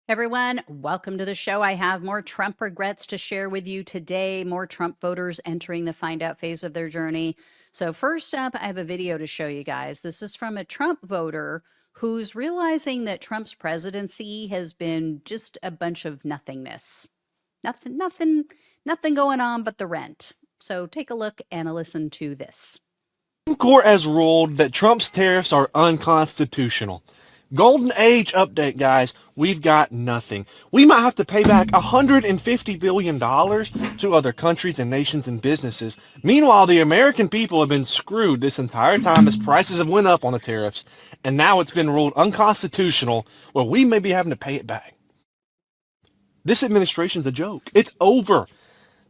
Everyone, welcome to the show. I have more Trump regrets to share with you today, more Trump voters entering the find out phase of their journey. So, first up, I have a video to show you guys. This is from a Trump voter who's realizing that Trump's presidency has been just a bunch of nothingness. Nothing going on but the rent. So, take a look and a listen to this. Supreme Court has ruled that Trump's tariffs are unconstitutional. Golden Age update, guys. We've got nothing. We might have to pay back $150 billion to other countries and nations and businesses. Meanwhile, the American people have been screwed this entire time as prices have went up on the tariffs, and now it's been ruled unconstitutional where we may be having to pay it back. This administration's a joke. It's over.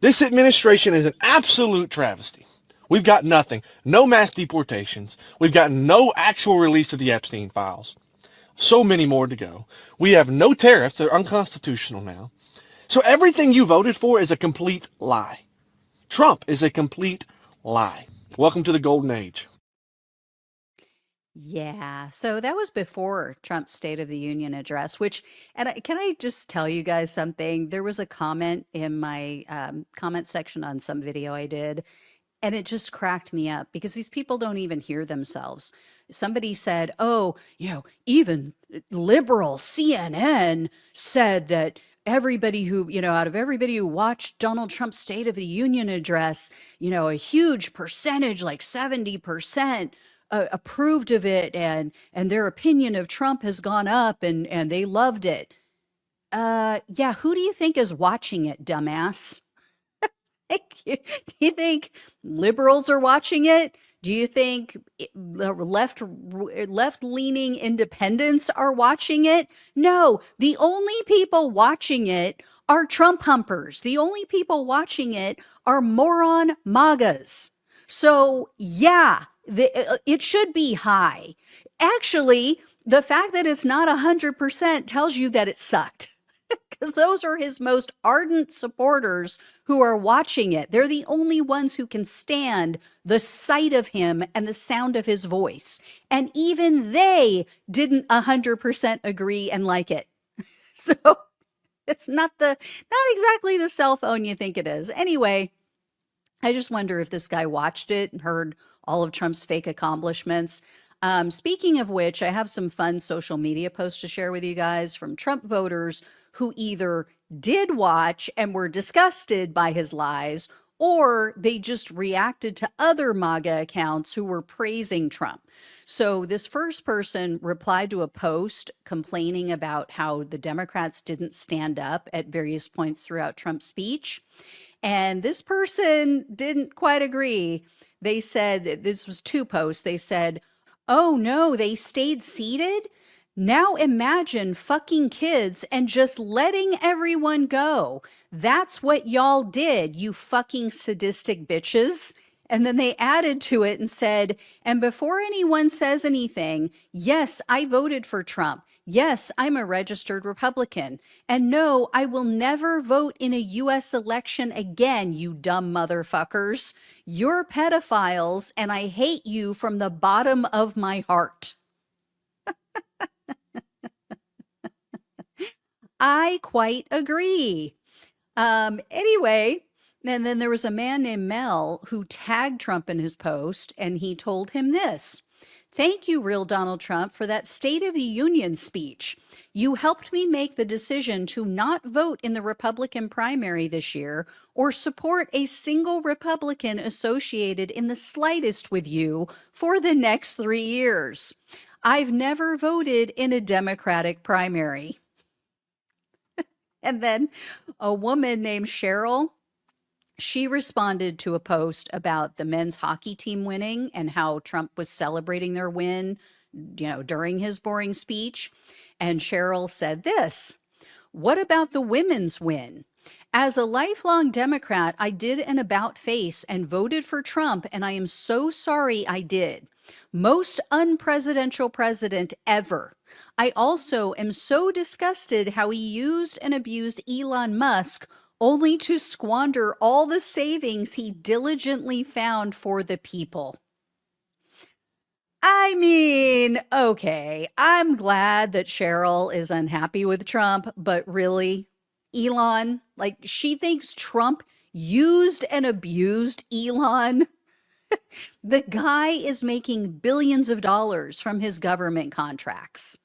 This administration is an absolute travesty. We've got nothing. No mass deportations. We've got no actual release of the Epstein files. So many more to go. We have no tariffs. They're unconstitutional now. So everything you voted for is a complete lie. Trump is a complete lie. Welcome to the Golden Age. Yeah, so that was before Trump's State of the Union address, can I just tell you guys something? There was a comment in my comment section on some video I did, and it just cracked me up because these people don't even hear themselves. Somebody said, oh, even liberal CNN said that everybody who, out of everybody who watched Donald Trump's State of the Union address, a huge percentage, like 70%, approved of it, and their opinion of Trump has gone up, and they loved it. Yeah, who do you think is watching it, dumbass? Do you think liberals are watching it? Do you think the left-leaning independents are watching it? No, the only people watching it are Trump humpers. The only people watching it are moron MAGAs. So yeah, it should be high. Actually, the fact that it's not 100% tells you that it sucked. Because those are his most ardent supporters who are watching it. They're the only ones who can stand the sight of him and the sound of his voice. And even they didn't 100% agree and like it. So it's not exactly the cell phone you think it is. Anyway, I just wonder if this guy watched it and heard all of Trump's fake accomplishments. Speaking of which, I have some fun social media posts to share with you guys from Trump voters who either did watch and were disgusted by his lies, or they just reacted to other MAGA accounts who were praising Trump. So this first person replied to a post complaining about how the Democrats didn't stand up at various points throughout Trump's speech. And this person didn't quite agree. They said, this was two posts, they said, oh no, they stayed seated? Now imagine fucking kids and just letting everyone go. That's what y'all did, you fucking sadistic bitches. And then they added to it and said, and before anyone says anything, yes, I voted for Trump. Yes, I'm a registered Republican. And no, I will never vote in a U.S. election again, you dumb motherfuckers. You're pedophiles, and I hate you from the bottom of my heart. I quite agree. Anyway, and then there was a man named Mel who tagged Trump in his post, and he told him this. Thank you, real Donald Trump, for that State of the Union speech. You helped me make the decision to not vote in the Republican primary this year or support a single Republican associated in the slightest with you for the next 3 years. I've never voted in a Democratic primary. And then a woman named Cheryl, she responded to a post about the men's hockey team winning and how Trump was celebrating their win, during his boring speech. And Cheryl said this, what about the women's win? As a lifelong Democrat, I did an about face and voted for Trump, and I am so sorry I did. Most unpresidential president ever. I also am so disgusted how he used and abused Elon Musk only to squander all the savings he diligently found for the people. I mean, okay, I'm glad that Cheryl is unhappy with Trump, but really, Elon, like she thinks Trump used and abused Elon. The guy is making billions of dollars from his government contracts.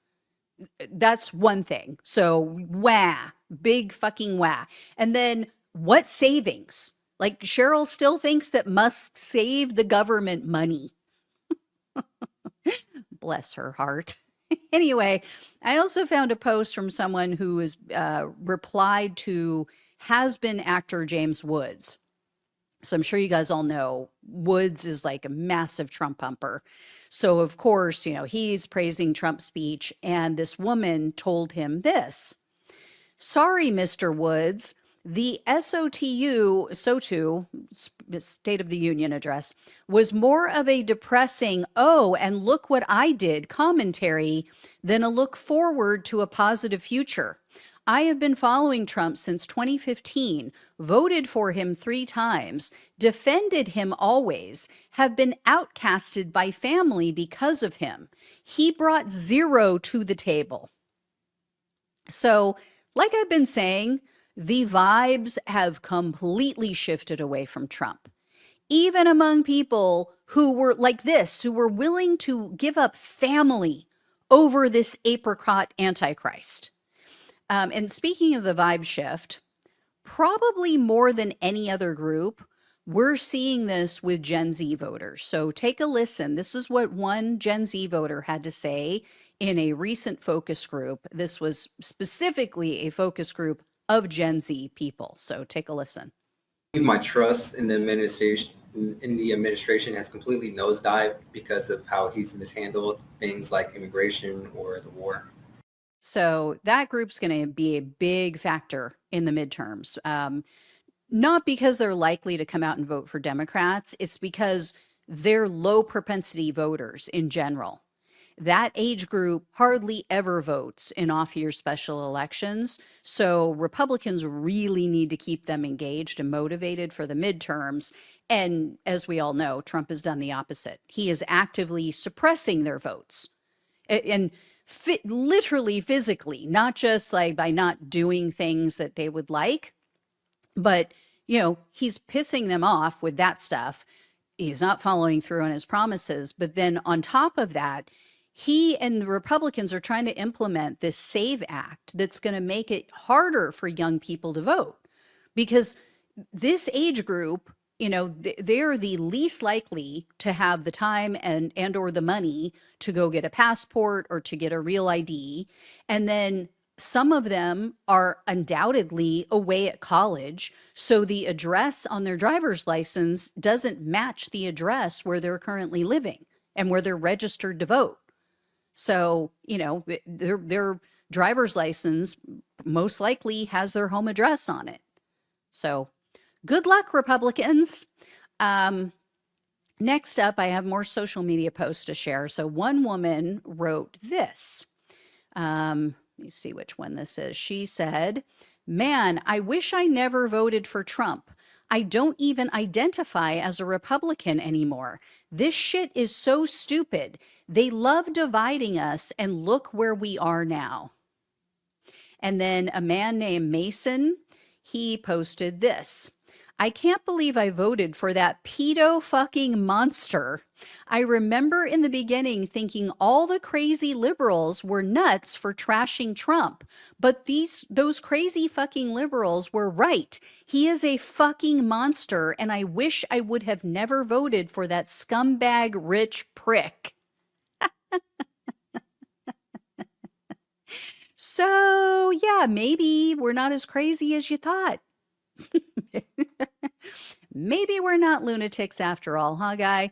That's one thing. So, wah, big fucking wah. And then what savings? Like Cheryl still thinks that Musk saved the government money. Bless her heart. Anyway, I also found a post from someone who has replied to has been actor James Woods. So I'm sure you guys all know Woods is like a massive Trump pumper. So, of course, he's praising Trump's speech. And this woman told him this. Sorry, Mr. Woods. The SOTU, State of the Union address, was more of a depressing, oh, and look what I did commentary than a look forward to a positive future. I have been following Trump since 2015, voted for him 3 times, defended him always, have been outcasted by family because of him. He brought 0 to the table. So, like I've been saying, the vibes have completely shifted away from Trump. Even among people who were like this, who were willing to give up family over this apricot antichrist. And speaking of the vibe shift, probably more than any other group, we're seeing this with Gen Z voters. So take a listen. This is what one Gen Z voter had to say in a recent focus group. This was specifically a focus group of Gen Z people. So take a listen. My trust in the administration has completely nosedived because of how he's mishandled things like immigration or the war. So that group's going to be a big factor in the midterms. Not because they're likely to come out and vote for Democrats. It's because they're low propensity voters in general. That age group hardly ever votes in off-year special elections. So Republicans really need to keep them engaged and motivated for the midterms. And as we all know, Trump has done the opposite. He is actively suppressing their votes. And literally physically, not just like by not doing things that they would like, but he's pissing them off with that stuff. He's not following through on his promises. But then on top of that, he and the Republicans are trying to implement this SAVE Act that's going to make it harder for young people to vote, because this age group, they're the least likely to have the time and or the money to go get a passport or to get a real ID. And then some of them are undoubtedly away at college. So the address on their driver's license doesn't match the address where they're currently living and where they're registered to vote. So, their driver's license most likely has their home address on it. So good luck, Republicans. Next up, I have more social media posts to share. So one woman wrote this. Let me see which one this is. She said, man, I wish I never voted for Trump. I don't even identify as a Republican anymore. This shit is so stupid. They love dividing us, and look where we are now. And then a man named Mason, he posted this. I can't believe I voted for that pedo fucking monster. I remember in the beginning thinking all the crazy liberals were nuts for trashing Trump, but those crazy fucking liberals were right. He is a fucking monster, and I wish I would have never voted for that scumbag rich prick. So, yeah, maybe we're not as crazy as you thought. Maybe we're not lunatics after all, huh, guy?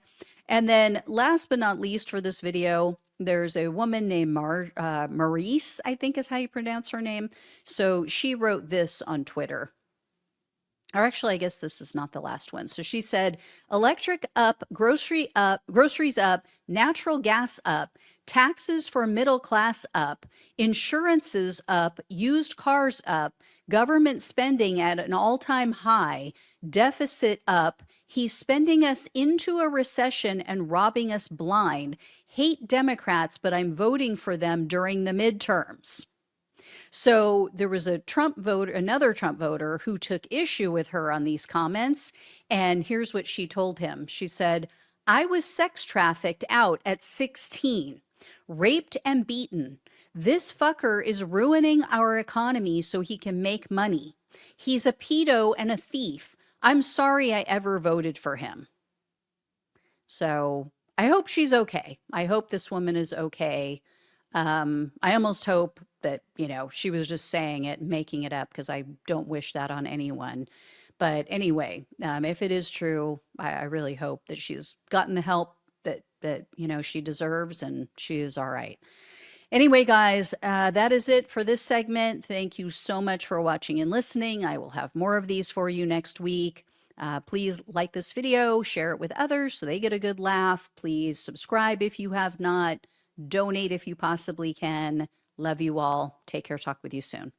And then last but not least for this video, there's a woman named Maurice, I think is how you pronounce her name. So she wrote this on Twitter. Or actually, I guess this is not the last one. So she said, electric up, groceries up, natural gas up, taxes for middle class up, insurances up, used cars up, government spending at an all-time high, deficit up. He's spending us into a recession and robbing us blind. hate Democrats, but I'm voting for them during the midterms. So there was a Trump voter, another Trump voter who took issue with her on these comments. And here's what she told him. She said, I was sex trafficked out at 16, raped and beaten. This fucker is ruining our economy so he can make money. He's a pedo and a thief. I'm sorry I ever voted for him. So I hope she's okay. I hope this woman is okay. I almost hope that, you know, she was just saying it, making it up, because I don't wish that on anyone. But anyway, if it is true, I really hope that she's gotten the help that you know she deserves, and she is all right. Anyway, guys, that is it for this segment. Thank you so much for watching and listening. I will have more of these for you next week. Please like this video, share it with others so they get a good laugh. Please subscribe if you have not. Donate if you possibly can. Love you all. Take care. Talk with you soon.